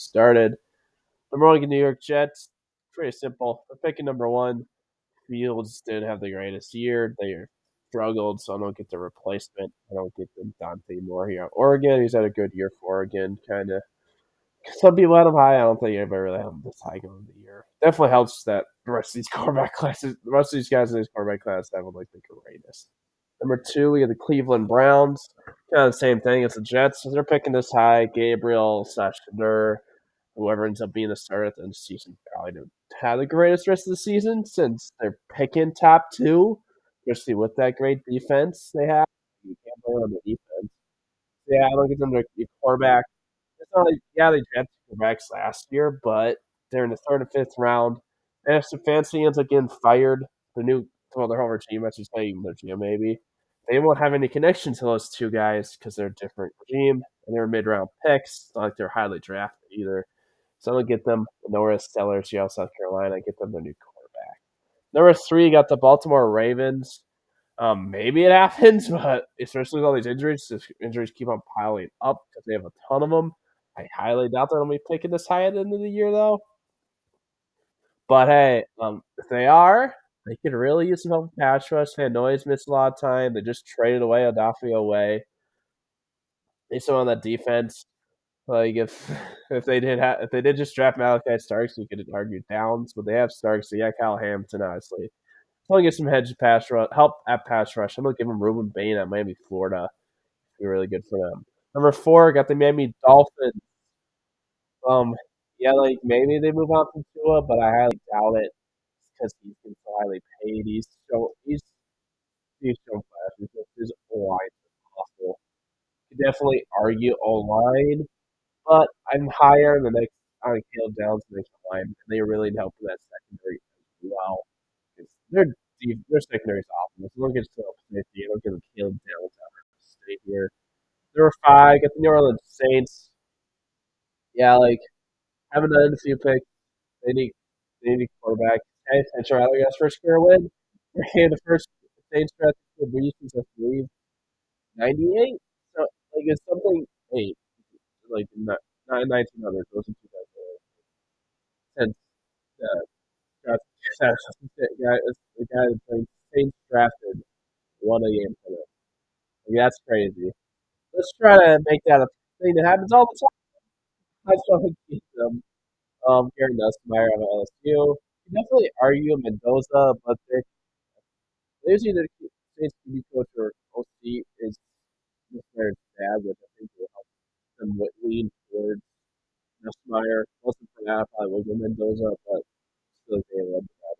started. Number one, New York Jets. Pretty simple. I'm picking number one. Fields didn't have the greatest year. They struggled, so I don't get the replacement. I don't get the Dante Moore here. Oregon, he's had a good year for Oregon, kind of. Some people had him high. I don't think anybody really had him this high going into the year. Definitely helps that the rest of these quarterback classes, the rest of these guys in this quarterback class have like the greatest. Number two, we have the Cleveland Browns. Kind of the same thing as the Jets. They're picking this high. Gabriel slash Shador, whoever ends up being the starter at the end of the season, probably didn't have the greatest rest of the season since they're picking top two, especially with that great defense they have. You can't blame on the defense. Yeah, I don't get them to quarterback. It's not like, yeah, they drafted quarterbacks last year, but they're in the third and fifth round. And if Stefanski ends up getting fired, their whole regime, I should say, their GM maybe, they won't have any connection to those two guys because they're a different regime and they're mid round picks. It's not like they're highly drafted either. So I'm gonna get them Norris, Stellar, Seattle, South Carolina, get them their new quarterback. Number three, you got the Baltimore Ravens. Maybe it happens, but especially with all these injuries, injuries keep on piling up because they have a ton of them. I highly doubt they'll be picking this high at the end of the year, though. But hey, if they are, they could really use some help with pass rush. Van Noy's missed a lot of time. They just traded away Adafio away. They still on that defense. Like if they did just draft Malachi Starks, you could argue Downs, but they have Starks. So yeah, Kyle Hamilton, honestly. I'm gonna get some hedge pass rush help at pass rush. I'm gonna give them Ruben Bain at Miami, Florida. Be really good for them. Number four, got the Miami Dolphins. Um, yeah, like maybe they move on from Tua, but I highly doubt it because he's been so highly paid. He's shown flashes. His O line is awful. You could definitely argue O line, but I'm higher in the next on Caleb Downs next line, and they really need help with that secondary as well. Their their secondary is awful. As long as it's safety, I don't give a Caleb Downs out of state here. Number five, got the New Orleans Saints. Yeah, like haven't done a few picks. They need they need a quarterback. Hey, I'd rather guys first career win. We're the first Saints draft for Breeze since I believe '98. So like it's something eight like not 1900s. Those are 2008. Since draft the guy that played Saints drafted won a game for them. Like, that's crazy. Let's try to make that a thing that happens all the time. I just want to keep them. Gary Nussmeier of LSU. You definitely argue Mendoza, but there's either Saints QB coach or OC is Nussmeier's dad, which I think will help them lean towards Nussmeier. Mostly for now, probably will go Mendoza, but still they love that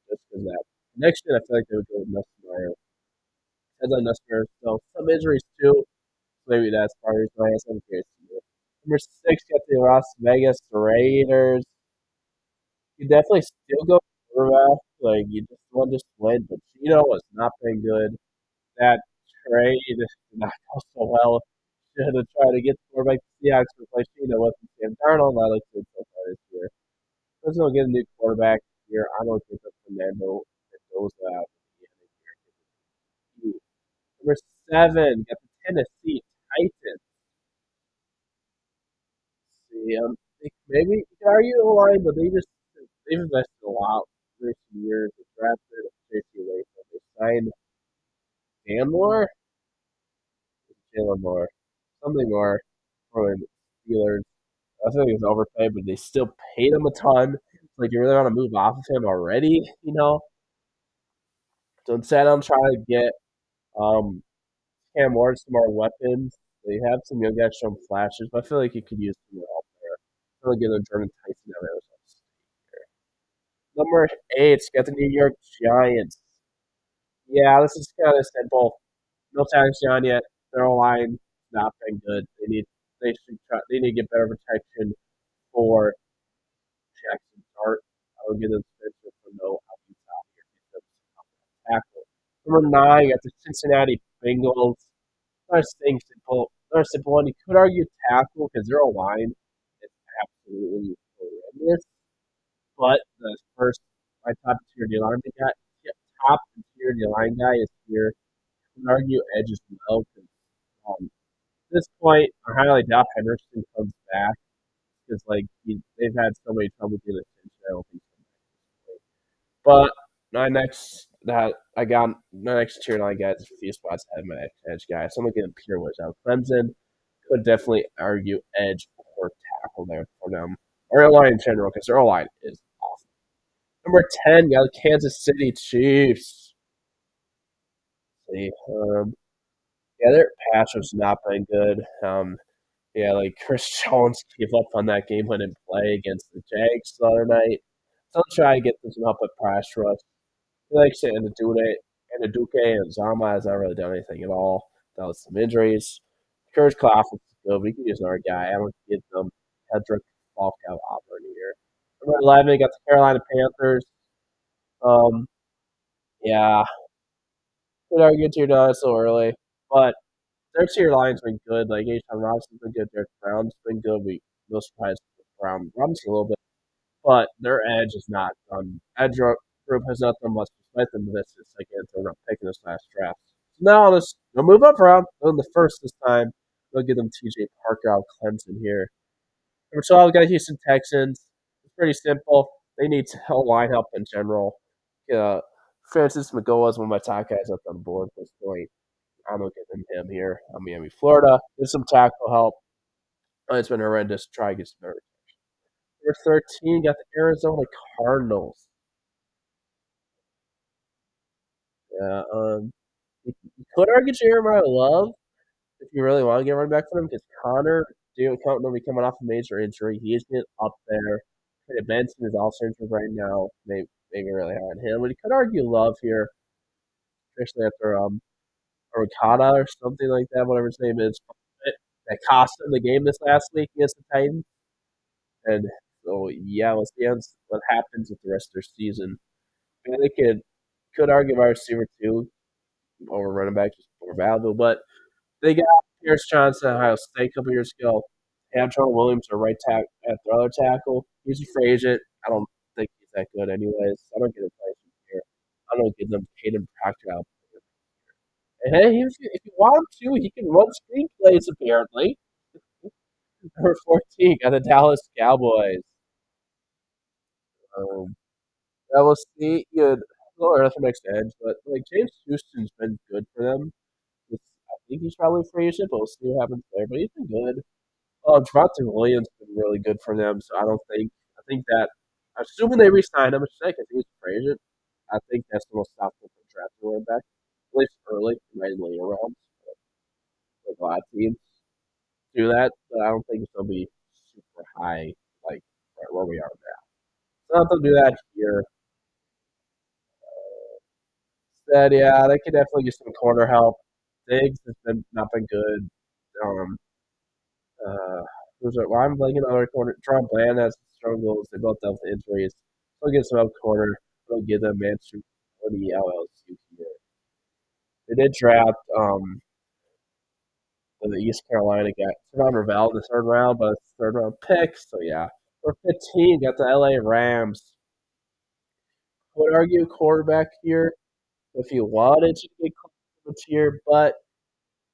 just because that. Next year, I feel like they would go with Nussmeier. As on Nussmeier, so some injuries too. Maybe that's part of his bias. I'm curious to do. Number six, got the Las Vegas Raiders. You definitely still go quarterback. Like you just want to win, but Gino has not been good. That trade did not go so well. Should have tried to get the quarterback to Seahawks to replace Gino with Sam Darnold. I like it so far this year. Let's go get a new quarterback here. I don't think that Fernando Mendoza out at the end of the year. Number seven, got the Tennessee Titans. See, maybe you could argue the line, but they've invested a lot in recent years. They drafted J.C. Layfield. They signed Dan Moore, Jalen Moore, something more for the Steelers. I think he's overpaid, but they still paid him a ton. Like you really want to move off of him already, you know? So instead, I'm trying to get um Cam Ward some more weapons. They have some young guys showing flashes, but I feel like you could use some more help there. I'm gonna get a Jordan Tyson out of Arizona State. Number eight, got the New York Giants. Yeah, this is kind of simple. No tags on yet. Their line not been good. They need to get better protection for Jackson Dart. I will give them Spencer for no tackle. Number nine, got the Cincinnati Bengals. Not saying simple. Not a simple one. You could argue tackle because their line is absolutely horrendous. But the first, my top tier D line guy, top tier D line guy is here. You can argue edge as well. At this point, I highly doubt Henderson comes back. because like they've had so many trouble getting attention. I don't think so. But my next that I got my next tier line guys a few spots ahead of my edge guy. So I'm looking at Pure Woods out. Clemson could definitely argue edge or tackle there for them. Or line in general, because their line is awesome. Number 10, got the Kansas City Chiefs. See, yeah, their pass has not been good. Yeah, like Chris Jones gave up on that game winning play against the Jags the other night. So I'll try to get them some help at pass rush. Like I said, and the Duque and Zama has not really done anything at all. That was some injuries. Courage Claflin is good, but he can use another guy. I don't get them. Hedrick Falcao Auburn here. Number 11, got the Carolina Panthers. Um, yeah, could argue tier done so early, but their tier line's been good. Like H.M. Robinson's been good. Derek Brown's been good. We no surprise Brown Robinson a little bit, but their edge is not done. Group has not done much despite them misses. Again, they're not picking this last draft. So now they'll move up around. They're in the first this time. They'll give them T.J. Parker out of Clemson here. Number 12, got Houston Texans. It's pretty simple. They need line help in general. Uh, Francis McGowan is one of my top guys up on the board at this point. I'm looking at him here. I'm Miami, Florida. There's some tackle help. It's been horrendous. Try to get some better. Number 13, got the Arizona Cardinals. Yeah, you could argue Jeremiah Love if you really want to get running back for him because Connor, Jalen Counting will be coming off a major injury. He is getting up there. Benson is also injured right now. Maybe really high on him. But you could argue Love here, especially after Ricotta or something like that, whatever his name is. That cost him the game this last week against the Titans. And so, yeah, we'll see what happens with the rest of their season. I mean, they could argue about receiver too over running back just more valuable, but they got Pierce Johnson at Ohio State a couple years ago. Antoine Williams, a right tackle at the other tackle. He's a free agent. I don't think he's that good, anyways. I don't get a place here. I don't get them Hayden Proctor out. And hey, if you want him to, he can run screenplays. Apparently, number 14 got the Dallas Cowboys. Um, I will see. You know, nothing next edge, but like James Houston's been good for them. I think he's probably a free agent, but we'll see what happens there. But he's been good. Javonte Williams has been really good for them, so I think that assuming they re-sign him, which I think he's a free agent, I think that's the most stop them from drafting running back, at least early, maybe later rounds. Like a lot of teams do that, but I don't think it's gonna be super high, like right where we are now. So if they'll do that here. Instead, yeah, they could definitely use some corner help. Diggs has been not been good. Um, well, I'm blanking on our corner. Trump Bland has struggles. They both dealt with injuries. They'll get some up corner. They'll give them Manchester for the LLC here. They did draft the East Carolina guy, Savon Ravel in the third round, but it's third round pick. So yeah, for 15, got the LA Rams. Would argue quarterback here if you wanted to get here, but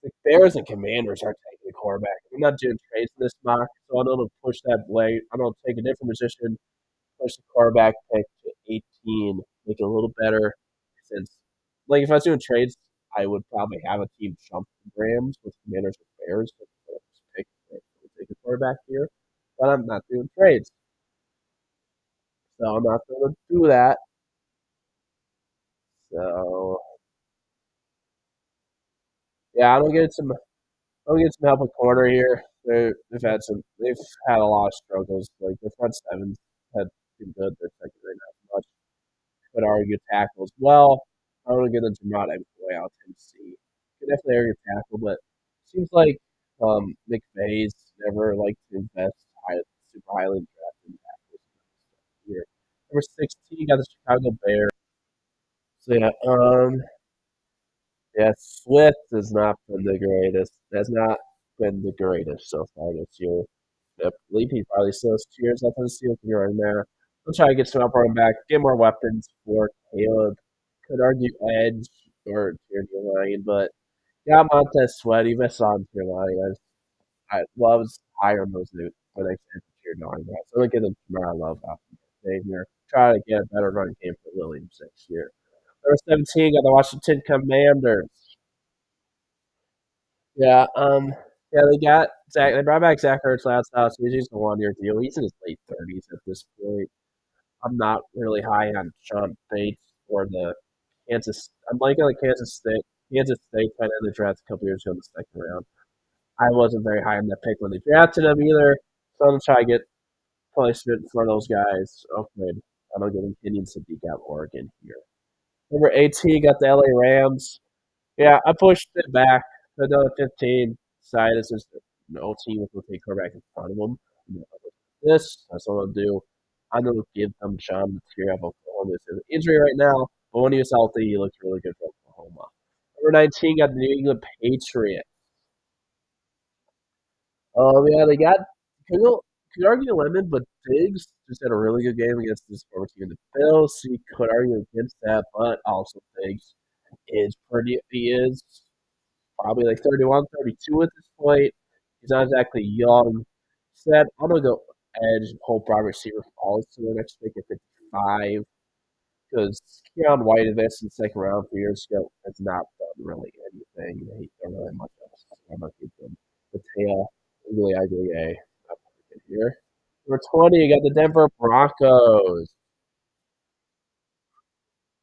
the Bears and Commanders aren't taking a quarterback. I'm not doing trades in this mock, so I don't push that blade. I don't take a different position, push the quarterback pick to 18, make it a little better. Since, like, if I was doing trades, I would probably have a team jump the Rams with Commanders and Bears. Pick take a quarterback here, but I'm not doing trades, so I'm not going to do that. So yeah, I'll get some help at corner here. They've had a lot of struggles. Like their front sevens had been good. Their secondary not so much. Could argue tackle as well. I want to get into Jamad way out Tennessee. Could definitely argue tackle, but seems like McVay's never liked to invest super highly in drafting tackles here. Number 16 got the Chicago Bears. So yeah, Swift has not been the greatest. Has not been the greatest so far this year. I believe he probably still has 2 years left on the seal career in there. We'll try to get some up running back, get more weapons for Caleb. Could argue edge or tier line, but yeah, Montez Sweat, he missed on tier line. I loves higher on those for next you're knowing that. So I'm gonna give them Jamar Love off Xavier. Try to get a better run game for Williams next year. Number 17 got the Washington Commanders. Yeah, yeah, they got Zach. They brought back Zach Ertz last house. He's just a 1 year deal. He's in his late 30s at this point. I'm not really high on Sean Bates or the Kansas. I'm liking the Kansas State. Kansas State kind of in the draft a couple years ago in the second round. I wasn't very high on that pick when they drafted him either. So I'm gonna try to get placement for those guys. Okay, I'm gonna get him Kenyon Sadiq out Oregon here. Number 18 got the LA Rams. Yeah, I pushed it back to another 15. Decided since no team will take quarterback in front of them. That's what I'm gonna do. I'm gonna give them Sean Materia of Oklahoma. He's an injury right now, but when he was healthy, he looked really good for Oklahoma. Number 19 got the New England Patriots. Yeah, they got could argue Lemon, but Diggs just had a really good game against this former team, the Bills. So you could argue against that, but also Diggs he is probably like 31, 32 at this point. He's not exactly young. Said I'm gonna go edge, hope wide receiver falls to the next pick at 55 because Keon White advanced in the second round 2 years ago has not done really anything. He's done really much else. I'm gonna give them the tail. Really ugly A. Here. Number 20, you got the Denver Broncos.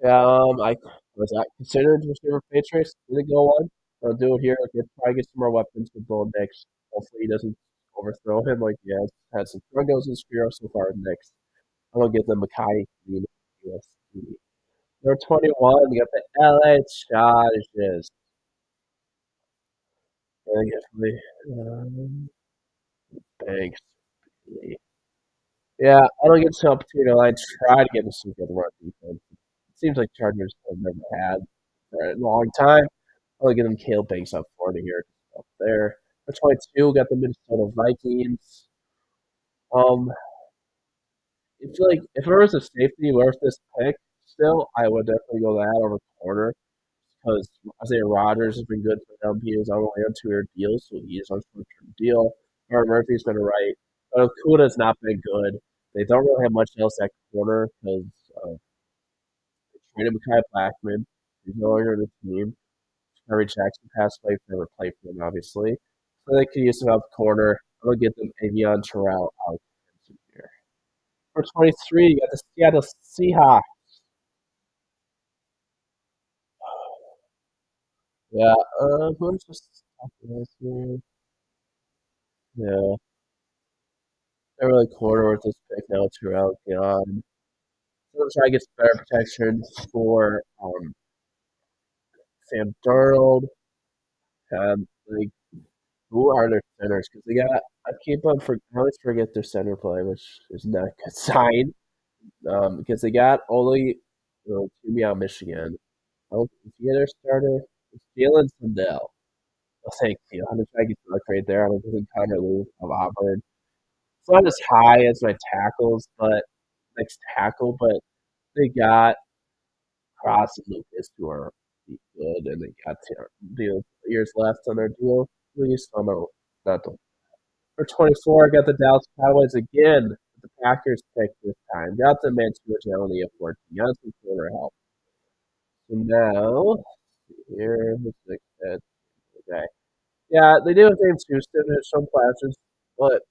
I was that considered receiver Patriots. Didn't go on. I'll do it here. Probably get some more weapons with Bo Nix. Hopefully he doesn't overthrow him like he has had some struggles in Spiro so far in Nix. I'm gonna give them Makai Green USC. Number 21, you got the LA Chargers. And thanks. Yeah, I don't get to opportunity. I try to get some good run defense. It seems like Chargers have never had for a long time. I'll give them Caleb Banks up 40 here. Up there. For 22, got the Minnesota Vikings. Um, it's like if there was a safety worth this pick, still, I would definitely go that over corner because Isaiah Rodgers has been good for them. He is only on 2 year deals, so he is on a short term deal. Aaron Murphy's been right, but Okuda's not been good. They don't really have much else at corner because they traded Mekhi Blackman. He's no longer in the team. Henry Jackson passed away for never played for them, obviously. So they could use him out the corner. I'm gonna get them Avion Terrell out here. For 23, you got the Seattle Seahawks. Yeah, who's just here? Yeah, they're really corner with this pick now. Terrell gone. So I'm trying to get some better protection for Sam Darnold. Like who are their centers? Because they got I always forget their center play, which is not a good sign. Because they got Oli Toomey out Michigan. Oh, is he their starter? It's Jalen Sundell. Oh, thank you. I'm just trying to get the right there. I'm going to Connor Lou of Auburn. It's not as high as my tackles, but next tackle, but they got Cross and Lucas who are good, and they got years left on their deal. At least, oh no, not the For 24, I got the Dallas Cowboys again. The Packers pick this time. Got the Mansour Jalani at 14. Got some corner help. So now, here's the six. Okay. Yeah, they do have James Houston. There's some flashes, but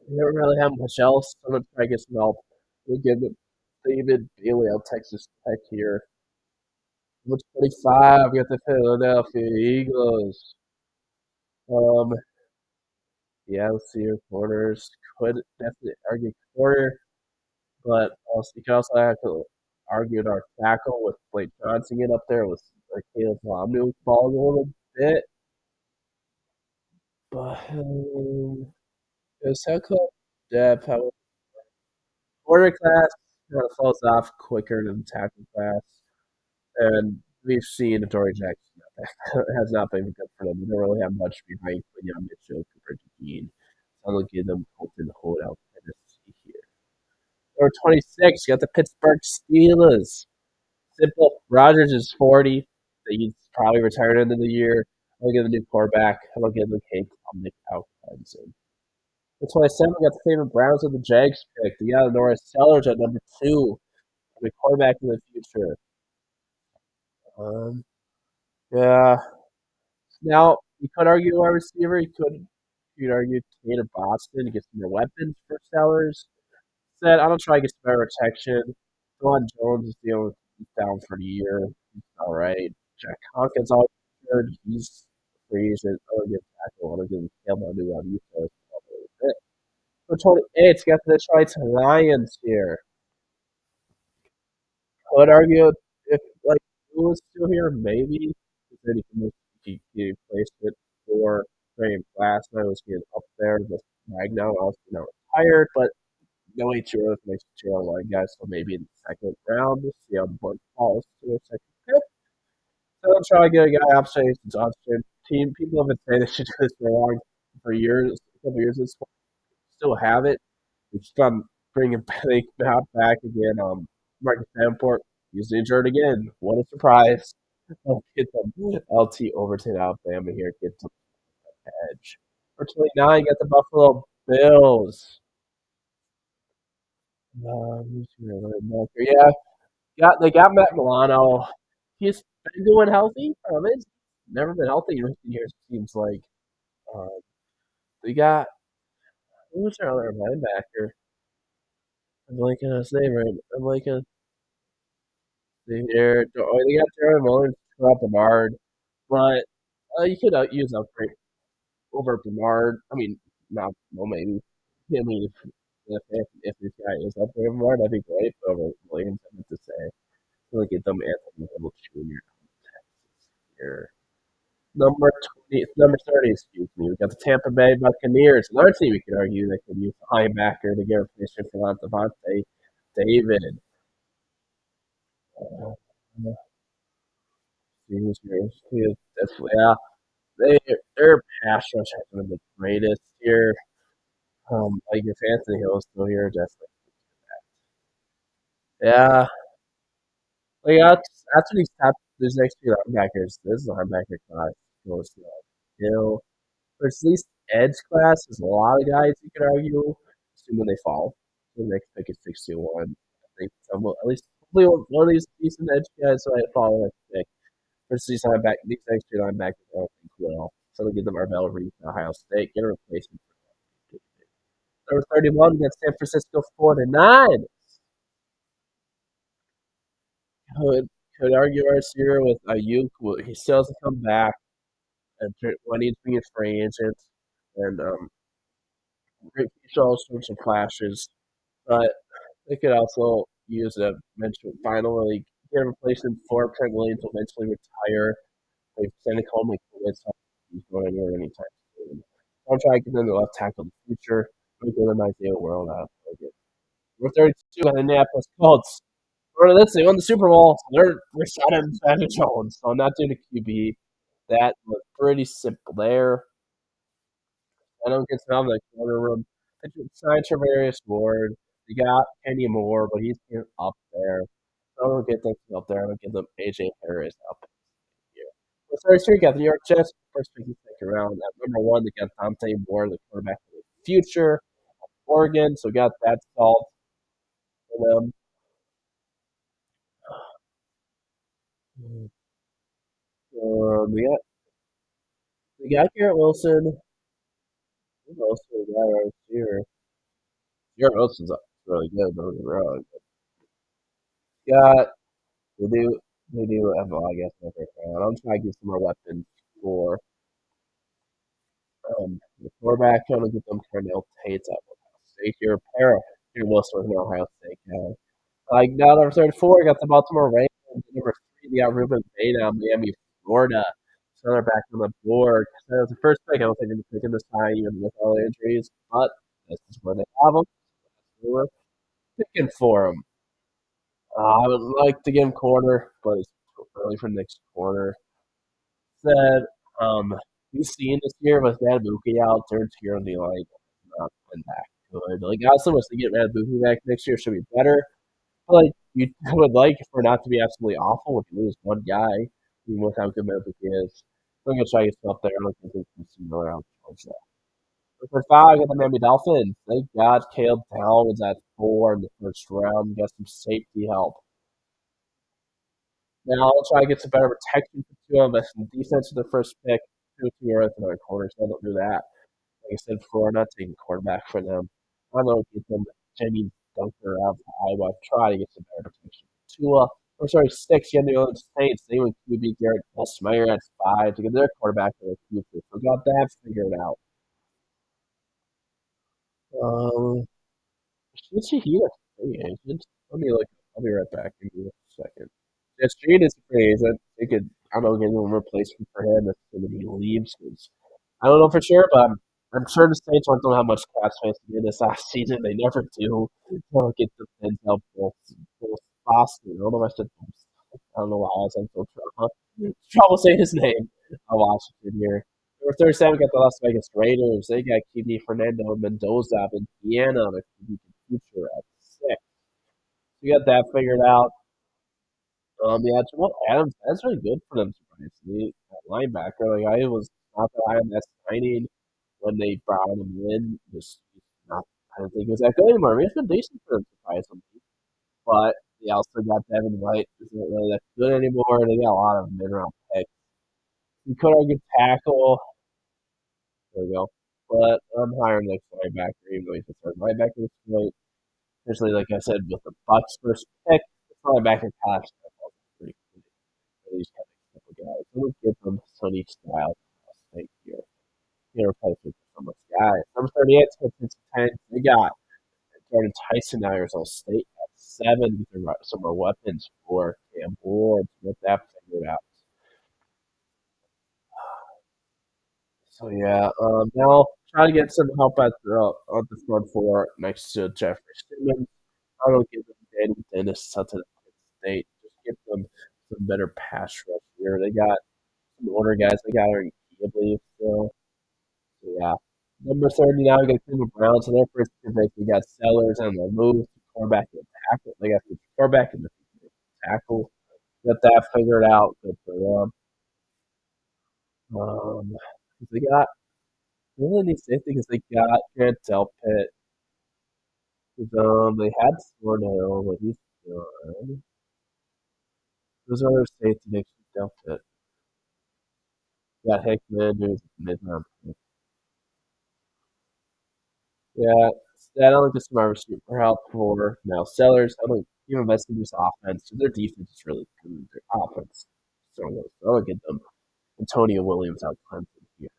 they don't really have much else. I'm going to try to get some help. We give it David Bailey out Texas Tech here. Number 25, we got the Philadelphia Eagles. Um, yeah, let's see your corners. Could definitely argue corner. But also, you can also have to argue our tackle with Blake Johnson get up there with Caleb Lomnu falling a little bit. But his tackle depth, how quarter class kind of falls off quicker than tackle class. And we've seen Dory Jackson has not been good for them. They don't really have much behind Quinion Mitchell compared to Dean. So I'm going to give them Colton Holdout Tennessee here. Number 26, you got the Pittsburgh Steelers. Simple. Rogers is 40. He's probably retired into the year. I'm gonna get a new quarterback. I'm gonna give him Cade Klubnik out Clemson. That's why I said we got the Cleveland Browns with the Jags pick. We got Norris Sellers at number 2, the quarterback in the future. Um, yeah. Now you could argue our receiver. You could argue Tatum Boston to get some more weapons for Sellers. Said I don't try to get some better protection. Juwan Jones is the only he's down for the year. He's all right. Jack Hawkins all good. He's free agent. I'll give tackle. I'll give him Caleb New on Utah. For 28, got the Detroit Lions here. I would argue if like who was still here, maybe then he replaced it for Graham Glass. I was getting up there with Magno. I was retired, but no Ichiro makes Ichiro line guys, so maybe in the second round, we'll see how the board falls to a second pick. So I'm trying to get a guy option Johnson. Team people have been saying they should do this for years, a couple years. This still have it. We just bringing back again. Marcus Davenport, he's injured again. What a surprise! I'll get them LT Overton Alabama here. Get some edge. For 29, got the Buffalo Bills. Who's your linebacker? Yeah, they got Matt Milano. He's been doing healthy. He's never been healthy in recent years. It seems like. Um, they got who's their other linebacker? I'm blanking on his name right. I'm blanking. They got Jaron Williams, Terrell Bernard, but you could use upgrade over Bernard. I mean, not well, maybe. I mean, if this guy is upgrade Bernard, that'd be great. But over Williams, I meant to say, look at them Anthony Hill Jr. Here. Number 30, excuse me. We got the Tampa Bay Buccaneers. Another team we could argue that could use a linebacker to get a replacement for Devontae David. Uh, yeah, their pass rush has been the greatest here. Like if Anthony Hill is still here, just yeah, like after these next few linebackers, this is a linebacker class goes to Hill. There's at least edge class. There's a lot of guys you could argue, assuming they fall. The next pick is 61. I think at least hopefully one of these decent edge guys so I follow that pick. First these next two linebackers I don't think will. So they'll give them Marvell Reed to Ohio State, get a replacement for number 31 against San Francisco 49. Could argue our year with Ayuk. He still has to come back and when he's being a free agent. And he shows some flashes. But they could also use a mention finally get a replacement for Trent Williams will eventually retire. They've sent it home like he's going anywhere anytime soon. I'll try to get them the left tackle in the future. I'll give them Isaiah World out. We're 32 at the Indianapolis Colts. They won the Super Bowl. So they're signing Daniel Jones. So I'm not doing a QB. That was pretty simple there. I don't get some in the corner room. They signed Travarius Ward. They got Kenny Moore, but he's up there. So I don't get them up there. I don't get them AJ Harris up here. So 33 got the New York Jets. First pick in the second round. At number 1, they got Dante Moore, the quarterback of the future. Oregon, so we got that solved for them. We got Garrett Wilson. Who else we got right here? Garrett Wilson's really good, don't get me wrong. Got we do have I guess in the first round. I'm trying to get some more weapons for the quarterback. Trying to get them Cornell Tate at Ohio State here. Here Wilson with Ohio State guy. Like now number 34, got the Baltimore Ravens. Number 3, they got Ruben Beda, Miami, Florida. So they're back on the board. So that was the first pick. I don't think they're picking this high even with all the injuries, but this is where they have them. So we're picking for them. I would like to get him corner, but it's too early for next corner. Said, we've seen this year with Madabuki out there tier on the like not been that good. Like I also wish to get Madabuki back next year should be better. But like you would like for not to be absolutely awful if you lose one guy, even with how good Madabuki is. I'm gonna try to get stuff there. I'm looking for some similar out towards that. Number 5, got the Miami Dolphins. They got Caleb Downs at 4 in the first round. Got some safety help. Now I'll try to get some better protection for Tua, but some defense with the first pick. Two earth in our corner, so I don't do that. Like I said before, I'm not taking quarterback for them. I don't get them Jimmy Dunker out of Iowa. Try to get some better protection. Tua, or sorry, 6, you got the New Orleans Saints. They went QB Garrett Meyer at 5 to get their quarterback for the future. So got that figured out. Um, should she he a free agent? Let me look. I'll be right back. Give me a second. Yeah, Street is a free agent. They could, I don't know, get a replacement for him if somebody leaves. 'Cause I don't know for sure, but I'm sure the Saints aren't going to have much cap space to do this last season. They never do. They'll get the Denzel Both Boston. I don't know if I said I don't know why I was in so trouble saying his name. I'll watch it here. Number 37, we got the Las Vegas Raiders. They got QB Fernando Mendoza of Indiana, their QB future at 6. We got that figured out. Yeah, Jamal Adams, that's really good for them, surprisingly. That linebacker, like, I was not that high on that signing when they brought him in. Just not, I don't think he was that good anymore. I mean, it's been decent for them, surprisingly. But they also got Devin White, who's not really that good anymore. They got a lot of mid-round picks. You could argue tackle. There we go. But I'm higher on the linebacker, even though he's a third linebacker this point. Especially, like I said, with the Bucks first pick, the linebacker class is pretty good for these kind of guys. So we'll give them Sonny Styles. Thank you. You know, replacement for some of those guys. Number 38, Texas 10. They got Jordan Tyson, Arizona State at 7. They've got some more weapons for Cam Ward. Get that figured out. So yeah, now try to get some help at on the front four next to Jeffrey Simmons. I don't give them Danny Dennis to the State. Just give them some better pass rush here. They got some older guys. They got Aaron Key, I believe. So yeah, number 39, we got Cleveland Browns. So their first two picks, we got Sellers on the move, quarterback and tackle. They got the quarterback and the tackle. Got that figured out. Good for them. They got really need safety because they got Grant Delpit. They had Thornhill, but he's gone. Those other safety next to Delpit. Got Hickman, who's mid round pick. Yeah, I don't think this is my receiver help for now. Sellers, I don't even invest in this offense. So their defense is really good. Their offense, so I would get them. Antonio Williams out Clemson here.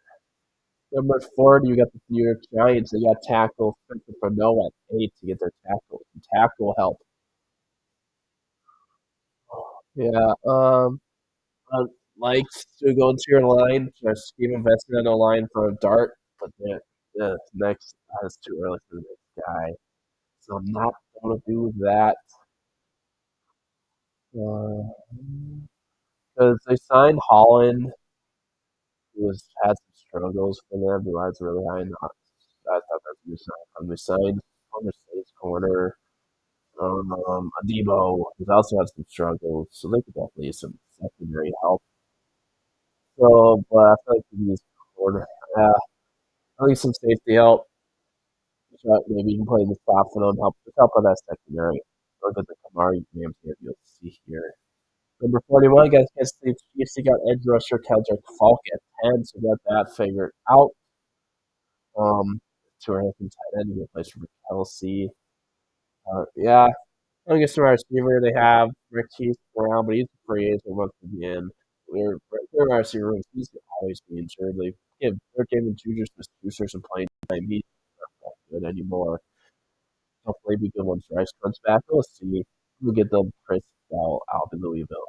Number 40, you got the New York Giants. They got tackle Spencer Fano at 8 to get their tackle help. Yeah, I like to go into your line, just keep investing in a line for a dart, but the next is too early for the next guy. So I'm not going to do that. Because they signed Holland, who has had some struggles for them. Who has really high. I thought that's a good sign. They signed on the State's corner. Adebo has also had some struggles, so they could definitely use some secondary help. So, but I feel like he needs corner. At least some safety help. So maybe you can play the stop for them, help on that secondary. Look at the Kamari games that you'll see here. Number 41, guys, Kansas City Chiefs. They got edge rusher Keldrick Falk at 10, so got that figured out. To our Hilton tight end, he plays for Kelsey. Yeah, I guess the receiver they have Marquise Brown, but he's a free agent once again. Their receiver room, he's always be injured. They're giving Juicer some playing time. He's not that good anymore. Hopefully, be good once Rice comes back. We'll see. We'll get them Chris Bell out in Louisville.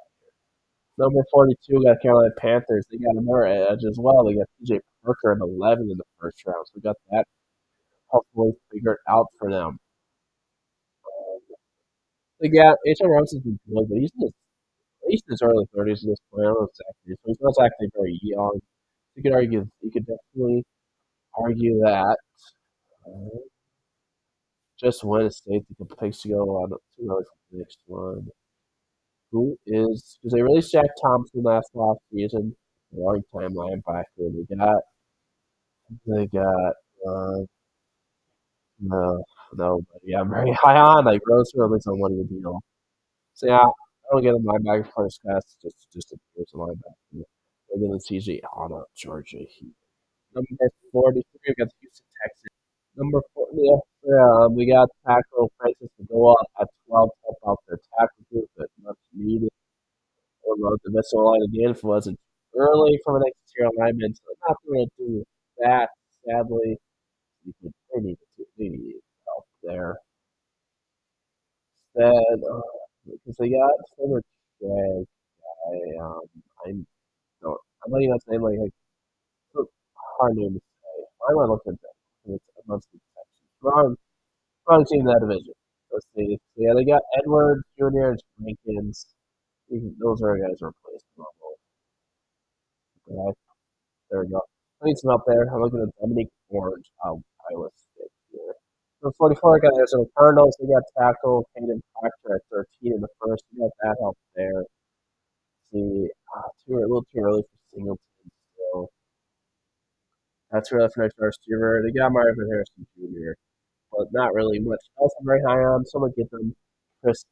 Number 42 got Carolina Panthers. They got another edge as well. They got PJ Parker at 11 in the first round. So we got that hopefully figured out for them. They got H.R. Robinson's been good, but he's in at least in his early 30s at this point. I don't know exactly. So he's not actually very young. You could definitely argue that. Uh, just win a state the picks to go on too early for the next one. Who is because they released Jack Thompson last season, a long time linebacker. They got Uh, no, no, but yeah, I'm very high on like Rose or at least on one of the deal. So yeah, I don't get a linebacker first class, just a there's a linebacker. We're gonna CJ Auto, Georgia Heat. Number 43, we got the Houston Texans. Number 4, yeah, yeah, we got tackle Francis to go up at 12 to help out their tackle group, but much needed. Or load the missile line again if it wasn't early from an exterior alignment. So not going to do that, sadly. They need help there. Instead, because they got former Jag guy, I'm don't, I'm not even saying like it's a hard name to say. Why am I looking at that? It's amongst the Texans. Wrong team in that division. Let's see. So yeah, they got Edwards Jr. and Jenkins. Those are guys replaced. Okay, there we go. I need some help there. I'm looking at Dominique Orange out Iowa State here. So 44 got Arizona Cardinals. They got tackle Caden Proctor at 13 in the first. We got that help there. See, a little too early for Singleton. So that's really for next receiver. They got Marvin Harrison Jr., but not really much else I'm very high on. So I'm gonna get them Chris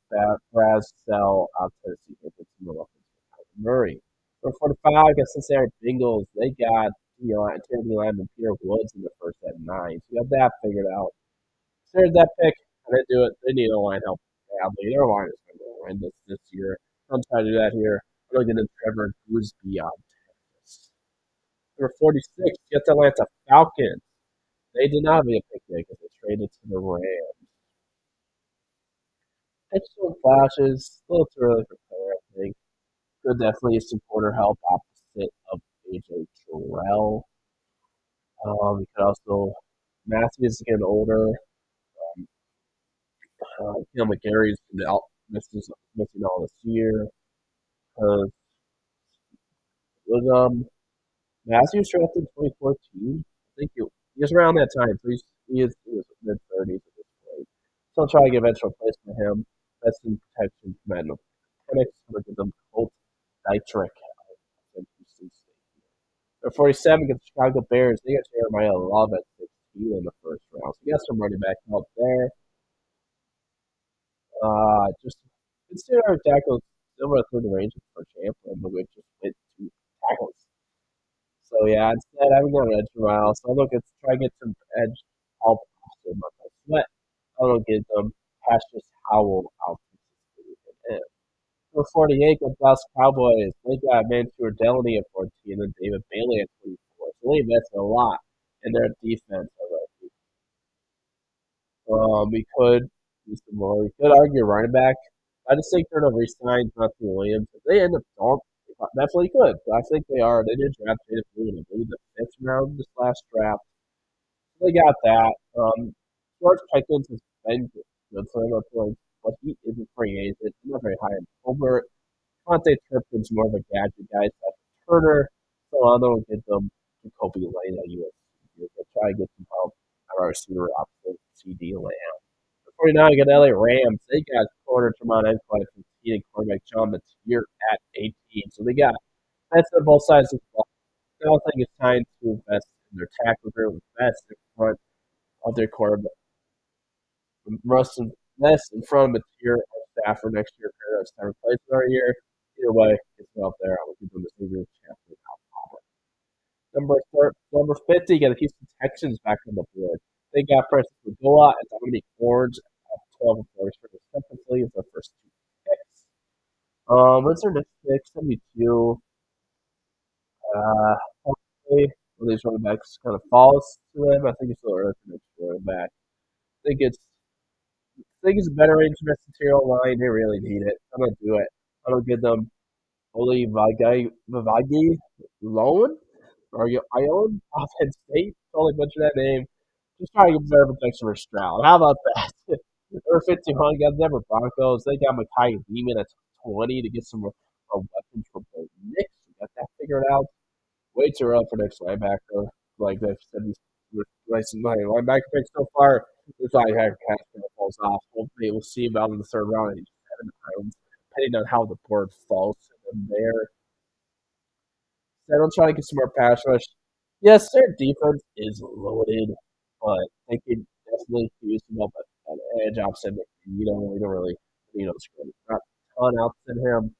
Brazzell out Tennessee. Get some more offense for Murray. For 45, got Cincinnati Bengals. They got Tennessee lineman Peter Woods in the first at 9. So you got that figured out. So there's that pick. I didn't do it. They need a line help badly. Their line is going to go horrendous this year. I'm trying to do that here. I'm looking at Trevor Gooseby on Texas. Number 46, get the Atlanta Falcons. They did not have a pick there because they traded to the Rams. Excellent flashes. A little too early for player, I think. Could definitely use some corner help opposite of AJ Terrell. We could also Matthews is getting older. McGarry's missing all this year. Was Matthews drafted in 2014? I think he was around that time. So he was mid 30s at this point. So I'll try to get eventual place for him. That's in protection from Penix. I'm going to give them Colt Dietrich in Houston State. At 47 against the Chicago Bears, they got Jeremiah Love at 16 in the first round. So you got some running back help there. Just consider our tackles still through the range for Champlin, but we just hit 2 tackles. So yeah, instead I'm going to edge a while. So I'm looking to try to get some edge help after my sweat. I'm going to get them Cassius Howell out. For 48 with Dallas Cowboys, they got Mansour Delaney at 14 and David Bailey at 24. So they invested a lot in their defense already. We could do some more. We could argue running back. I just think they're going to resign Matthew Williams. If they end up don't, definitely could. But I think they are. They did draft Jada Blue in the 5th round this last draft. So they got that. George Pickens has been good for them, but he is a free agent. I'm not very high on Colbert. Conte Turpin's more of a gadget guy. So Turner. So I'm going to get them Kobe Lane at USC. They'll try to get some help at our receiver opposite CD Lamb. 49 got LA Rams. They got corner Tremont Edquite from T and quarterback John Mateer at 18. So they got that's on both sides of the ball. I don't think it's time to invest in their tackle group, invest in front of their quarterback. Invest in front of Mateer or Stafford next year. Paradise time replacement our year. Either way, it's up there. I will give them the Savior champion. Number 50, got the Houston Texans back on the board. They got Francis Magoa and Dominique Orange at 12 and 4 respectively as their first 2 picks. What's their next pick? 72. Hopefully, one of these running backs kind of falls to them. I think it's a little early for next running back. I think it's a better range material line. They really need it. I'm gonna do it. I'm gonna give them Oli Vivagi Loan or Ion off Penn State. Totally butchered that name. Just trying to get better protection for Stroud. How about that? They're 51. Got Denver Broncos. They got Makai Demon at 20 to get some weapons for both Knicks. We got that figured out. Way too early for next linebacker. Like I said, we're racing my linebacker pick so far. This linebacker kind of falls off. Hopefully, we'll see about in the third round. He's 7 rounds, depending on how the board falls to them there. So I'm trying to get some more pass rush. Yes, their defense is loaded. but they could definitely use him up at edge opposite McGee. We don't really, not a ton outs in him.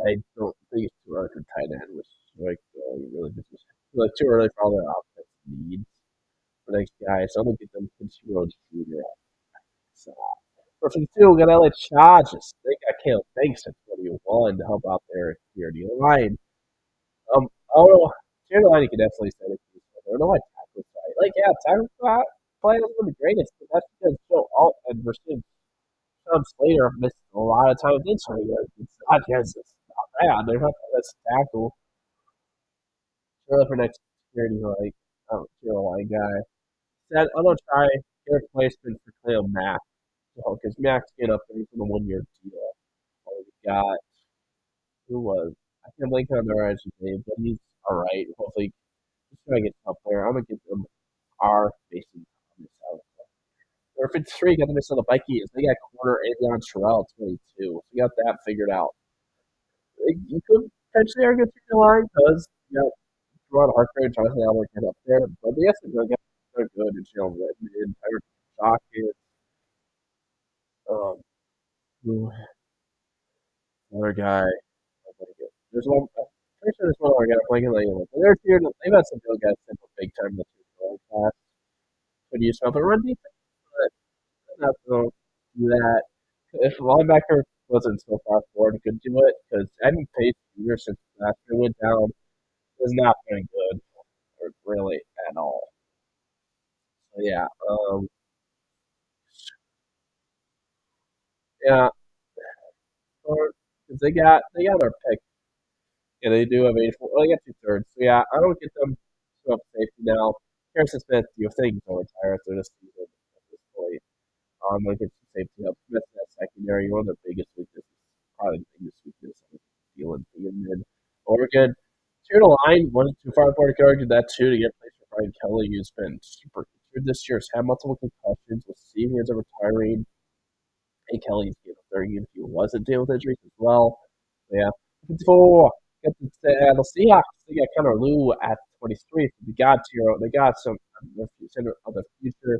I don't think it's too early for tight end, which like really just like too early for all their offense needs for next guy. So I'm gonna get them Fitzgerald Jr. So for 52, we got LA Chargers. They got Caleb Banks at 21 to help out their security line. I don't know. Security line you can definitely say it. I don't know why tackle play. Like yeah, tackle play is one of the greatest, but that's because Joe Alt and Rasheed Sean Slater missed a lot of time in so it's not because it's not bad. They're not the best tackle. Really for next security like I don't feel like guy. Said I'm gonna try get a replacement for Cleo Mack. Because Mack's getting up there for the 1 year deal. We got who was I can't blank on their edge name, but he's all right. Hopefully, he's trying to get up there. I'm gonna give them our Mason Thomas out. Or if it's three, got the miss on the Vikings. They got corner Avion Terrell 22. So we got that figured out. You could potentially argue through the line because Ron Harker and Jonathan Albert get up there, but the guys are good. And Jalen Redmond, Tyler Shockett, um, another guy. There's one. I'm pretty sure there's one other guy blanking like they're here. They've had some good guys in the big time this year class. Could use something run defense, but not to do that. If linebacker wasn't so far forward, could do it because Eddie Pace Jr. since last year went down has not been good, or really at all. So yeah, yeah, because they got their pick. Yeah, they do have 84. Well, they got 2/3. So yeah, I don't get them to up safety now. Harrison Smith, you think he'll retire after this season at this point. I'm gonna get some safety help. Smith in that secondary, one of their biggest weaknesses, probably the biggest weakness on Thielen being mid. Oregon, tier to line, wasn't too far apart. Could argue that too to get placed for Brian Kelly, who's been super injured this year. Has had multiple concussions. We'll see if he ends up retiring. Hey, Kelly's getting a third game if he wasn't dealing with injuries as well. So, yeah. 54. Got the Seahawks. They got Connor Lou at 23. So they got some of the future.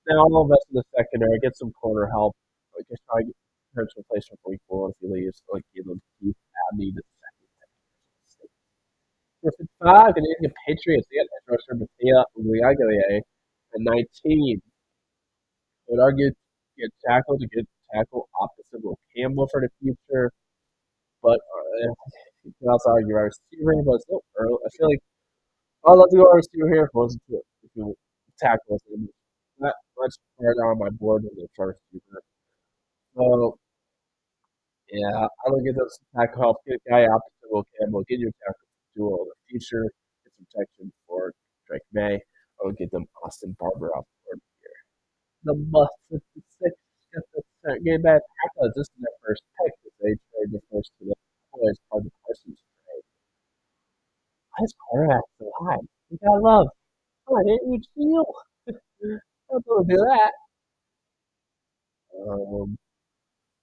Now I'll invest in the secondary, get some corner help. Like just try to get potential replacement for week 4 if he leaves. Like Caleb Keith Abney the second. For 55, Canadian Patriots. They got edge rusher Mattia Uliagoye at 19. I would argue to get tackle opposite Will Campbell for the future. But you can also argue our receiver, but it's still early. I feel like I'd love to go our receiver here if you tackle us. Not much further on my board than the first receiver. So yeah, I don't get those tackle help. Get a guy opposite Will Campbell. Get your tackle duo in the future. Get some protection for Drake May. I would get them Austin Barber out for the bus 56 got the game back tackle. This is their first pick. They trade the first to the boys part of the Parsons trade. Why is quarterback so high? You gotta love. Oh, I didn't you steal? Don't do that.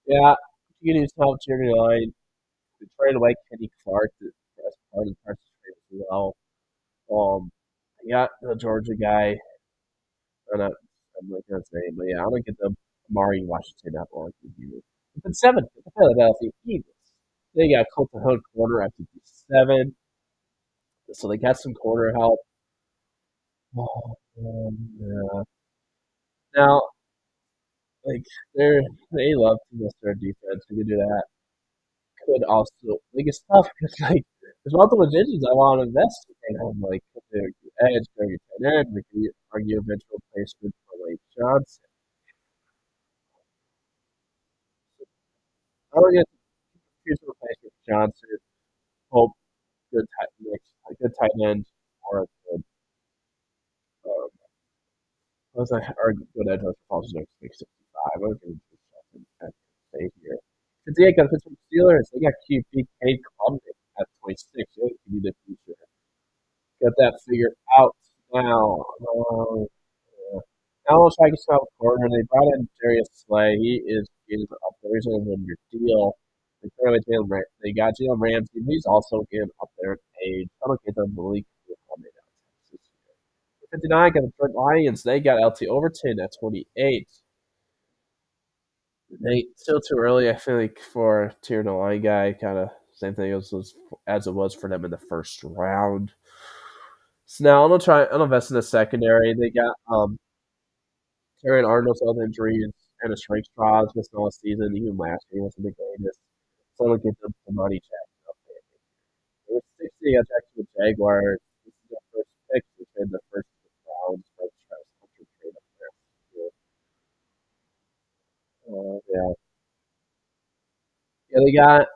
Yeah, you can use help cheering line. We trade away Kenny Clark as part of the Parsons trade as well. I got the Georgia guy. I'm not. I'm like his name, but yeah, I'm gonna get the Amari Washington at one. It's 7. The Philadelphia Eagles. They got Colton Hood corner at 57. So they got some corner help. Oh, yeah. Now, like they love to miss their defense. We could do that. Could also like it's tough because like there's multiple positions I want to invest in. Like their edge, their tight end. We could argue eventual placement for Lake Johnson. I don't get future replacement for Johnson. Hope good tight end or a good was or good edge rusher falls next week 65. I'm going to say here. Today I got Pittsburgh Steelers. They got QB Cade Klubnik at 26. They could be the future. Got that figured out now. Yeah. Now let's try to get some corner. They brought in Darius Slay. He is up there. He's on a 1 year deal. They got Jalen Ramsey. He's also getting up there in age. I don't get them the league coming out this year. 59 got the Detroit Lions. They got LT Overton at 28. They still too early, I feel like, for a tier to line guy. Kind of same thing as it was for them in the first round. So now I'm gonna try. I'm invest in the secondary. They got Terran Arnold's health injuries and a strength trials missed all season. Even last year wasn't the greatest. So I'm gonna get the money check. It was 60 attacks with Jaguars. This is their first pick. They trade the first round. So Travis Hunter trade up there. Yeah. Yeah, they got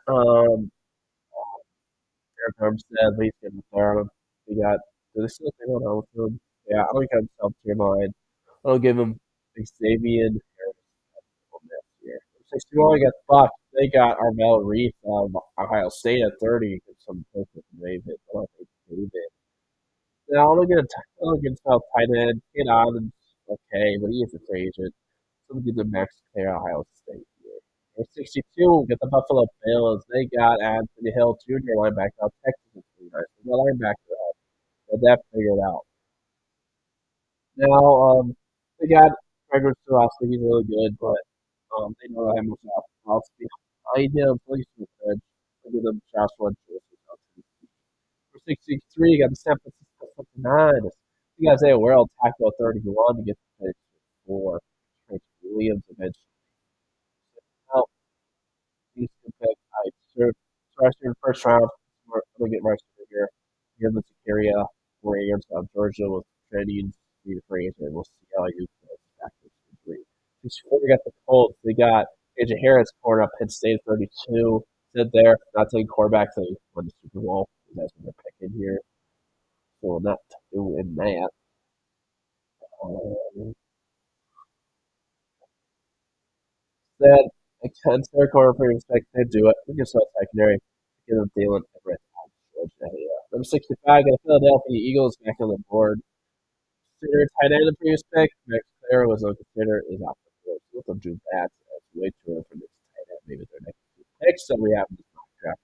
Eric Armstead, at least getting the third. They got, do they still think on Hamilton? Yeah, I don't got himself to your mind. I'll give him Xavier next year. 61, got Buck. They got Armel Reese of Ohio State at 30. Some place with David. I don't think David. Now, I'll get himself tight end. Kid Adams, okay, but he is a free agent. So we'll give the Max Clay Ohio State here. At 62, get the Buffalo Bills. They got Anthony Hill Jr. linebacker out of Texas. Is pretty nice. They got linebacker out. Got that figured out. Now, they got Gregor Stolowski. He's really good, but they don't have much else behind him. So he's too good. I'll give them Joshua Joseph. For 63, you got the San Francisco 59. You guys say a world tackle 31 to get the pick for Trent Williams eventually. Now, these two picks, I started in the first round. I'm going to get Marcus here. Give them to Syria, Rams of Georgia with training to be the free agent. We'll see how you back to three. Before we got the Colts, they got AJ Harris corner up Penn State 32. Sit there, not taking quarterback, so they won the Super Bowl. That's what they're picking here. So not doing that. Um, Instead, against their corner for respect, they do it. We can start secondary. Give them Dalen Everett out of Georgia. Yeah. Number 65, got the Philadelphia Eagles back on the board. Consider tight end the previous pick. Max Clare was considered is off the board. So let them do that. That's way too early for this tight end. Maybe their next two picks that we have in this mock draft.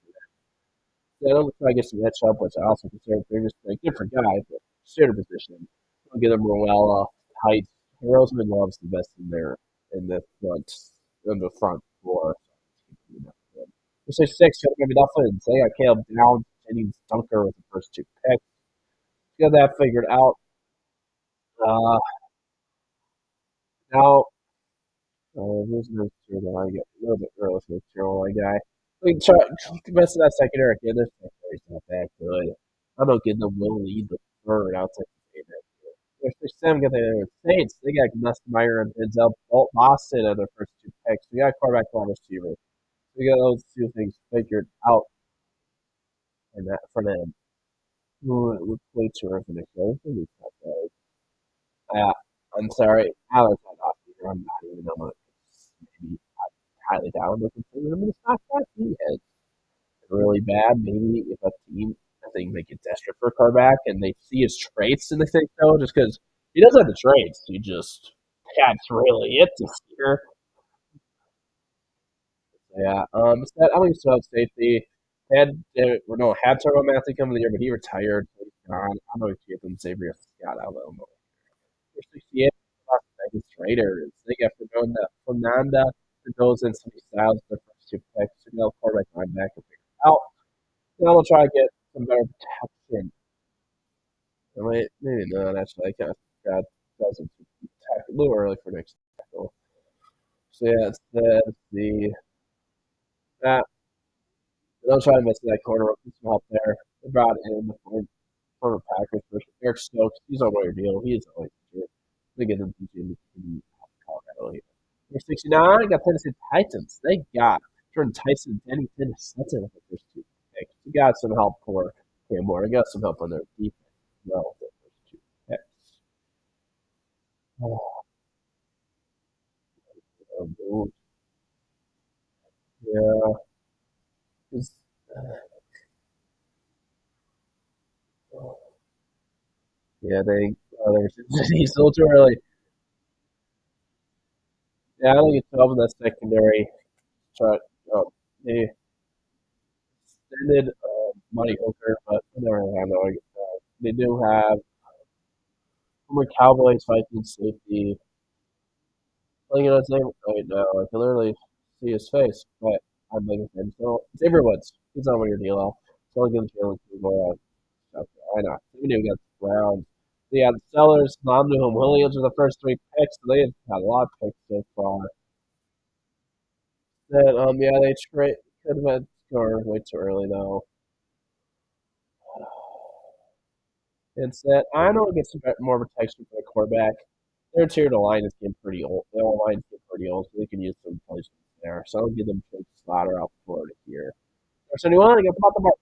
Then I'm try to get some matchup, which I also consider previous pick. Different guy, but standard position. I'll get them Ruella, height. Roseman loves the best in there in the front four. So 6, going to be Dolphins. They got Caleb Downs, Jennings Dunker with the first two picks. Got that figured out. Uh, now, who's the tier that I get? A little bit early for the tier one guy. We can try the rest of that secondary again. This secondary's not that good. I don't get them will lead the third. I'll take the that. There's 7 got the Saints. They got Nussmeyer and Denzel Boston at their first two picks. We got a quarterback wide receiver. We got those two things figured out and that for them. Ooh, it looks way too early for the show. I'm sorry. Alex had off here. I'm not even know what maybe highly down to consider him. It's not that he is really bad. Maybe if a team, I think, they get desperate for a quarterback and they see his traits and they think so, just because he doesn't have the traits. He just, that's really it this year. Yeah. Instead, I'm going to start safety. Had Turbo Matthew come in the year, but he retired. So he's gone. I'm going to get them Xavier Scott out of Illinois. 68 Las Vegas Raiders. They got Fernanda Mendoza and Sonny Styles their first two picks. So now quarterback linebacker figured out. Now we'll try to get some better protection. Maybe not actually. I kind of got doesn't tackle a little early for next tackle. So yeah, let's see that. They'll try to miss that corner. Some help there. They brought in the former Packers for Eric Stokes. He's on one year deal. He is only injured. They get him in Colorado. Number 69, got Tennessee Titans. They got Jordan Tyson, Danny Dennis. That's it with the first two picks. We got some help for Cam Moore. I got some help on their defense as well. The first two picks. Oh, yeah. It's, yeah, they're still too early. Yeah, I don't get 12 in that secondary. Try, they extended Money Hooker, but they never really have no. They do have Former Cowboys, Vikings safety. Playing on his name right now. I can literally see his face, but I'm like, so Xavier Woods. He's not one of your deal. So I'll give Jalen Kilgore out. Okay, why not? We knew against the Browns. They had Sellers, Nandum, Williams are the first three picks. So they had a lot of picks so far. Then, yeah, they trade could have been scored way too early though. Instead, I know it gets some more protection for the quarterback. Their interior line is getting pretty old. Their line is getting pretty old, so they can use some placements there. So I'll give them Jake Slaughter out Florida here. Or so anyone, they got pop them up.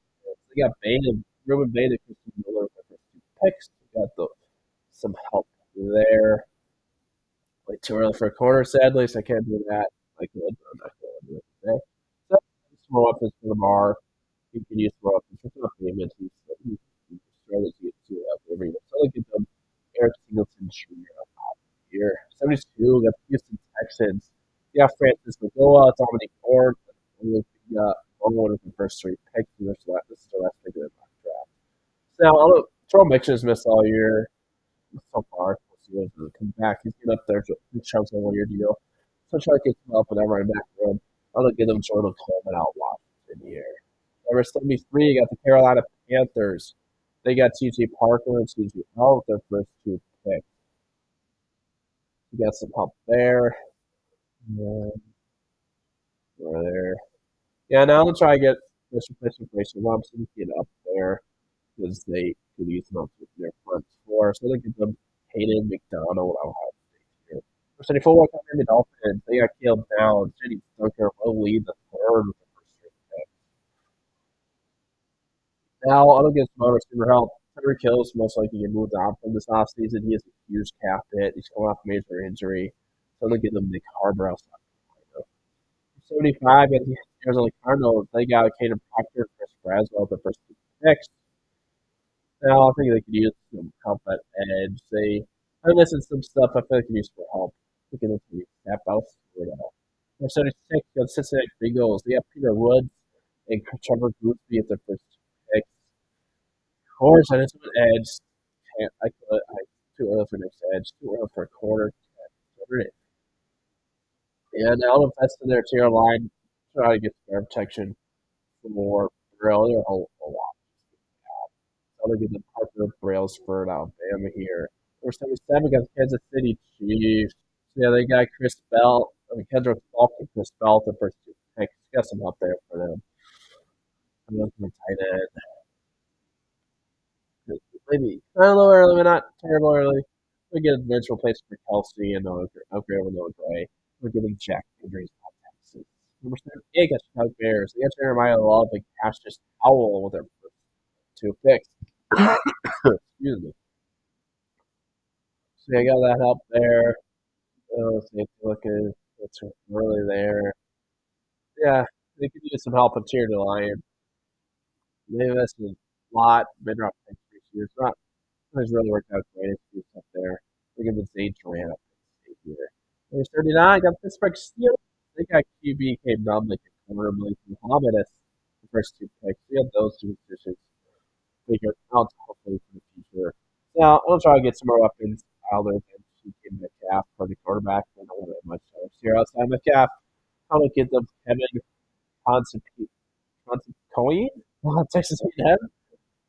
They got Bain, Ruben Bain, and Christian Miller for the first two picks. They got some help there. Way too early for a corner, sadly, so I can't do that. I could, but I'm not going to do it today. So, some more weapons for Lamar. He can use more weapons. It's not payments. He's struggling to get to every year. So look at them. Eric Singleton Jr. Here. 72 got the Houston Texans. Yeah, Francis Magoa, Dominic Ford. We got one of the first three picks. This is the last pick of the draft. Now, Terrell Mitchell has missed all year so far. We'll see if he come back. He's getting up there. He chunks on 1 year deal. So try to get him up in that running back room. I'm going to give them Jordan Coleman out Washington here. Number 73, you got the Carolina Panthers. They got T.J. Parker and T.J. L with their first two picks. You got some help there. Over there. Yeah, now I'm going to try to get Christian Mason Robinson get up there because they could use them up with their front four. So they give them Hayden McDonald out here. For 74, Miami Dolphins, they got Caleb Downs. Jenny Dunker will lead the third with the first three picks. Now, I'm going to get some other receiver help. Tyreek Hill's most likely get moved on from this offseason. He has a huge cap hit. He's coming off a major injury. So I'm going to give them Nick Harbor outside. 75 at the Arizona Cardinals, they got Caden Proctor, Chris Braswell, the first two picks. Now, I think they could use some help at edge. I'm missing some stuff I feel like they could use for help. We can look at that bounce. Number 76 got Cincinnati Bengals. They have Peter Woods and Trevor Goosby at the first two picks. Of course, I just went edge. Too early for next edge. Too early for a corner. Yeah, now I'm investing their tier line. Try to get fair protection for more Braille. They're a lot. So I'm going to get the Parker Brailsford, Alabama here. Number 77 got Kansas City Chiefs. So yeah, they got Chris Bell. Kendrick Falk and Chris Bell the first two picks. Got some help there for them. I'm looking for tight end. Maybe a little early, but not terrible early. We get a eventual place for Kelsey and upgrade with Noah Gray. We're getting Jack injuries on Texas. Number 78 got Chicago Bears. They got Jeremiah Love and Cassius Howell with their first two picks. Excuse me. So I got that help there. Let's see if you look at it's really there. Yeah, they could use some help on tier to line. They invested a lot mid drop picks this year. It's not it's really worked out great. It's up there. Look at the Zay Durant up here. There's 39. Got Pittsburgh Steelers. They got QB came down like a corner Blake Muhammad as the first two picks. We have those two positions figured out hopefully for the future. Now I'll try to get some more weapons other than TK Metcalf for the quarterback. I don't want that much here outside Metcalf. I'm gonna get them Kevin Concepcion, Texas A&M.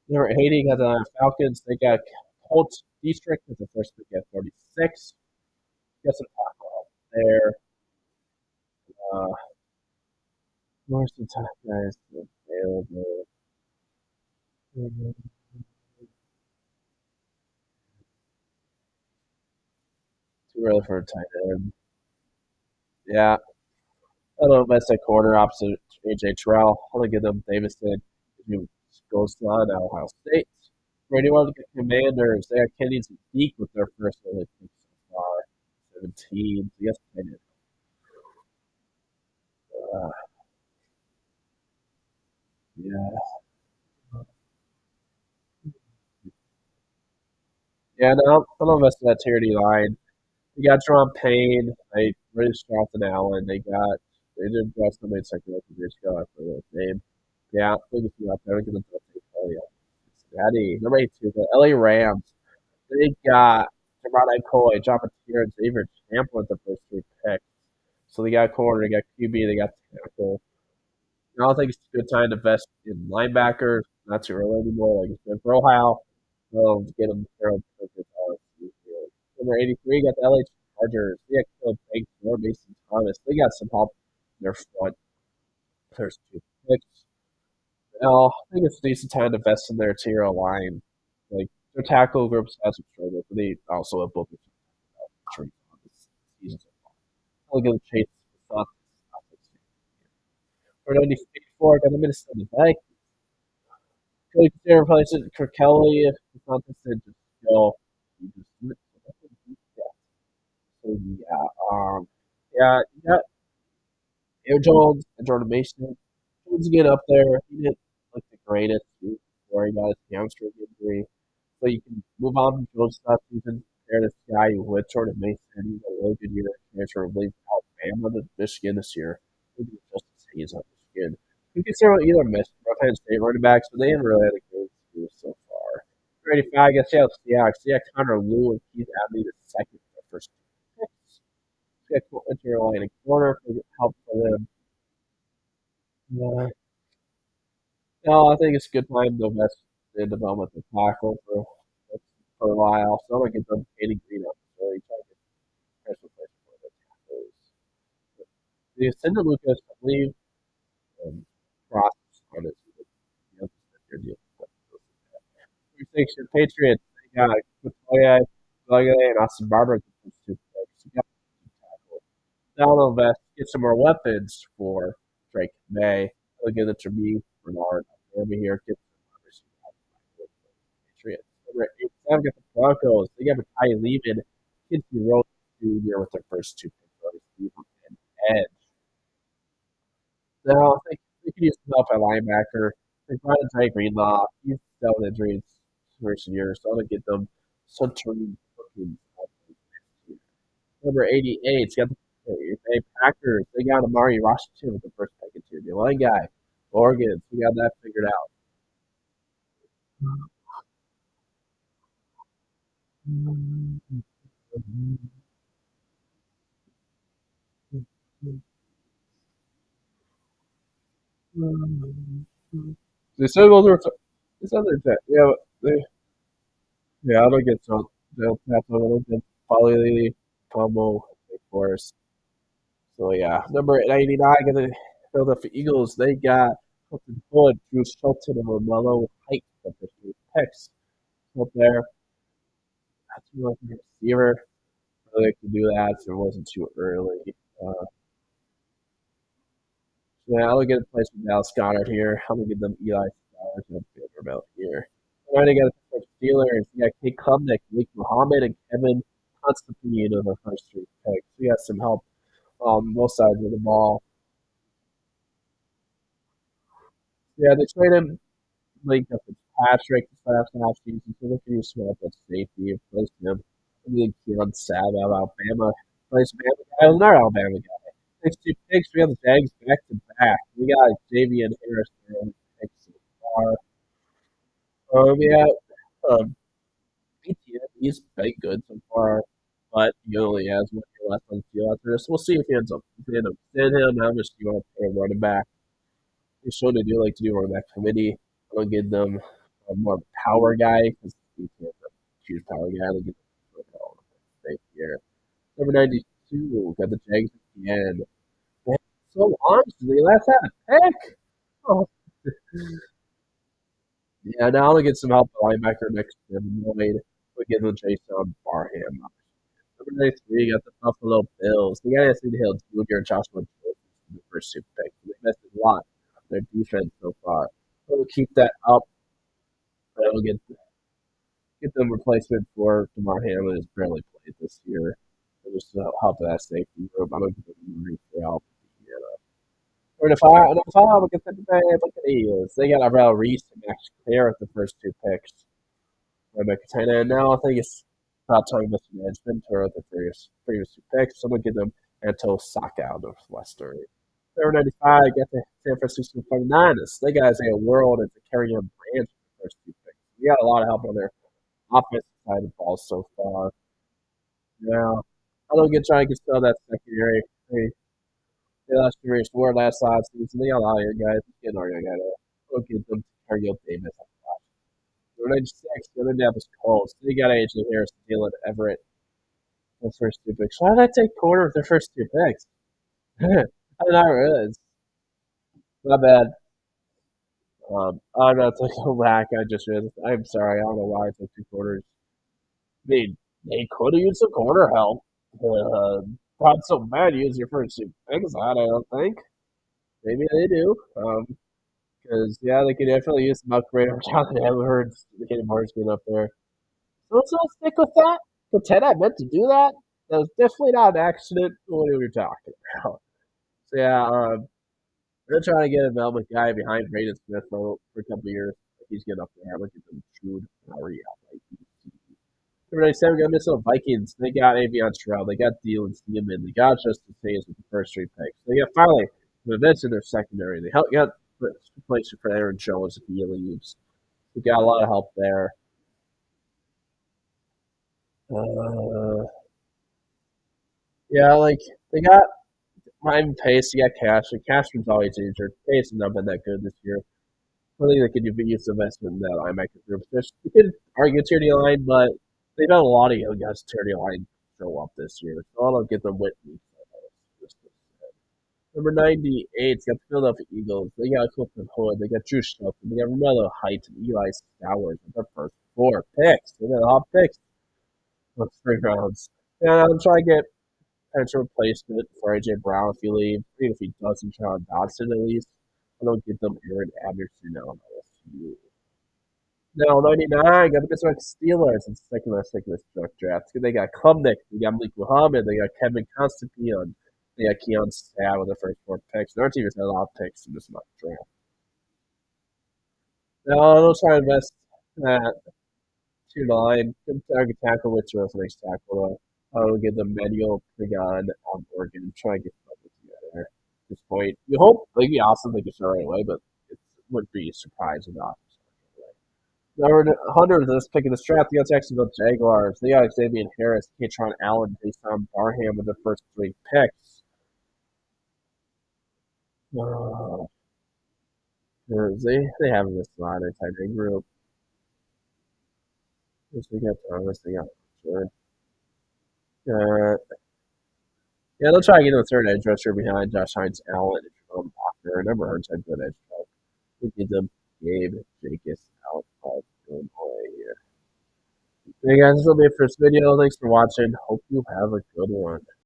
They were 80 got the Falcons. They got Colt District as the first pick at 46. Got some tackle help there. Where's the top guys available? Too early for a tight end. Yeah, I don't know if that's a corner opposite AJ Terrell. I'm gonna give them Davison who goes on Ohio State. For anyone to get Commanders, they got Kenny Zeke with their first early pick so far. 17. Yes, they did. Uh, yeah. Yeah, no, I'm investing in that tier D line. They got Jerome Payne. They really Jonathan Allen. They did draft somebody second years ago. I forget his name. Yeah, look at you out there. Look at the Cincinnati. Number 82, the LA Rams. They got Gerard Coy, Jonathan Tier, and Xavier Champlin with the first three picks. So they got corner, they got QB, they got tackle. I don't think it's a good time to invest in linebackers. Not too early anymore. Like it's been for Ohio. Get them Harold Perkins, Number 83 got the LA Chargers. They got Caleb Banks, or Mason Thomas. They got some help in their front. There's two picks. I think it's a decent time to invest in their interior line. Like their tackle groups has some struggles, but they also have both this season. I'll give Chase thoughts. For 94, got the Minnesota Vikings. Really consider replacing Kirk Kelly if it's not this then just go. You just do it. So yeah, you got Aaron Jones and Jordan Mason. Jones get up there. He didn't look the greatest before he got his hamstring injury. So you can move on from Jones last season. Compare this guy with Jordan Mason. He's had a really good year. Transfer of leave Alabama to Michigan this year. Maybe Justice Hayes on Michigan. You can start with either Ohio State running backs, but they haven't really had a great year so far. 35, I guess, yeah, Connor Lew and Keith Abney the second for the first two picks. Got interior line and corner for help for them. No, I think it's a good time to invest in development of tackle for a while. So I'm gonna get them Katie Green up. So you try to get special place for the tackles. The Ascendant Lucas, I believe, process on this. Your deal. Three six Patriots. They got Latoya, and Austin Barber. Two picks. You got tackle. Now they'll invest, get some more weapons for Drake May. They'll give it to me, Bernard. Over here, get some Patriots. Number 87 got the Broncos. They got Ty Lehman, Kinsey Rose Jr. with their first two picks, and Edge. Now, they could use some help at linebacker. They brought in Ty Greenlaw. He's dealt with injuries first year, so I'm going to get them Suntory Perkins. Number 88, it's got the Packers. They got Amari Washington with the first pick into the line guy. Oregon, we got that figured out. The Seminoles are it's other that I don't get so they'll tap a little bit probably Pomo for us. So yeah. Number 99 got the Philadelphia Eagles. They got Hilton Hood, Drew Shelton, and Romello Height for the three picks. Up there. That's really like a receiver. Really like to do that so it wasn't too early. Uh, yeah, I'll get a place with Dallas Goddard here. I'm gonna give them Eli Stars and Vanderbilt here. And then I got the Steelers. You got Kate Klubnik, Malik Muhammad, and Kevin Constantine the first three picks. We got some help on both sides of the ball. Yeah, they traded Link up Patrick this last half season, so they can use some help at safety, replace him. I think Keelan Sab out of Alabama. Replace Alabama guy. Well, not Alabama guy. Next two picks, we have the Jags back to back. We got Xavier Harris there on picks so far. Yeah, um, ATM, he's been good so far, but he only has 1 year left on the field after this. We'll see if he ends up if they end up sending him. How much do you want to pay a running back? They showed they do like to do a running back committee. I'll give them a more power guy because he's a huge power guy. I'll give them right here. Number 92 got the Jags at the end. Man, so long since they last had a pick. Oh, yeah, now I'll get some help at linebacker next to him. We'll give them Jason Barham. Number 93 got the Buffalo Bills. They got Anthony Hill Jr. and Joshua Jones in the first two picks. They missed a lot of their defense so far. We'll keep that up. We'll get them replacement for Damar Hamlin, who's barely played this year. Just to help that safety group. I don't give them Murray for help. Or if I look at the Buccaneers, they got Avril Reese and Max Clear at the first two picks. Rebecca Tina, and now I think it's about time Mr. Management or the previous two picks. So I'm gonna give them Anto Saka out of Western. Number 95, got the San Francisco 49ers. They got Isaiah World and the carry on branch for the first two picks. We got a lot of help on their offensive side of the ball so far. Yeah. I don't get trying to sell that secondary. They lost the race war last season. They got a lot of young guys. Get our young guy there. Look at them. Cargill Davis. They're 96. The other name was Coles. They got AJ Harris, Dylan Everett. The first two picks. Why did I take Porter with their first two picks? I did not realize. My bad. I'm not taking a whack. I just realized. I'm sorry. I don't know why I took two quarters. I mean, they could have used some corner help. Not so bad. Use your first two picks. I don't think. Maybe they do. Because yeah, they could definitely use some upgrade over Jonathan Edwards, getting Morgan up there. So let's not stick with that. Pretend I meant to do that. That was definitely not an accident. What are we talking about? So yeah, they're trying to get a Velvet guy behind Braden Smith for a couple of years. He's getting up there. Look at them, Jude Murray. Number 97, we got Minnesota Vikings. They got Avion Stroud. They got Dylan Steelman. They got Justin Hayes with the first three picks. They got finally the vets in their secondary. They got replacement for Aaron Jones if he leaves. We got a lot of help there. Uh, yeah, like they got Ryan Pace. They got Cashman. Cashman's always injured. Pace has not been that good this year. I think they could use investment in that linebacker group. You could argue Tierney line, but they've had a lot of young guys Tierney line show up this year. So I don't get them Whitney. Number 98's got the Philadelphia Eagles. They got Clifton Hood. They got Drew Shelton. They got Romello Height and Eli Stowers with their first four picks. They got a lot of picks. Looks 3 rounds. And I'm trying to get potential replacement for AJ Brown if he leaves. Even if he doesn't, Sean Dodson at least. I don't get them Aaron Anderson on LSU. No, 99. Got the Pittsburgh Steelers in second draft. They got Klubnik. They got Malik Muhammad. They got Kevin Constantine. They got Keon Stab with the first four picks. Their team has had a lot of picks in this mock draft. No, don't try to invest that 2-9. Good target tackle with your next tackle. I will give them Manuel Pagan on Oregon. Try and get something together at this point. You hope it'd be awesome they could start right away, but it would be a surprise if not. Number 100 this pick in the draft, the Jacksonville Jaguars. They got Xavier Harris, Katron Allen, Jason Barham with the first three picks. They have this line of tight end group. They got Thomas, they got sure. Yeah, they'll try to get a third edge rusher behind Josh Hines, Allen, and Jerome Walker. I never heard such good edge rusher. We give them Gabe, Jacobs, Alex Paul, Illinois here. Hey guys, this will be it for this video. Thanks for watching. Hope you have a good one.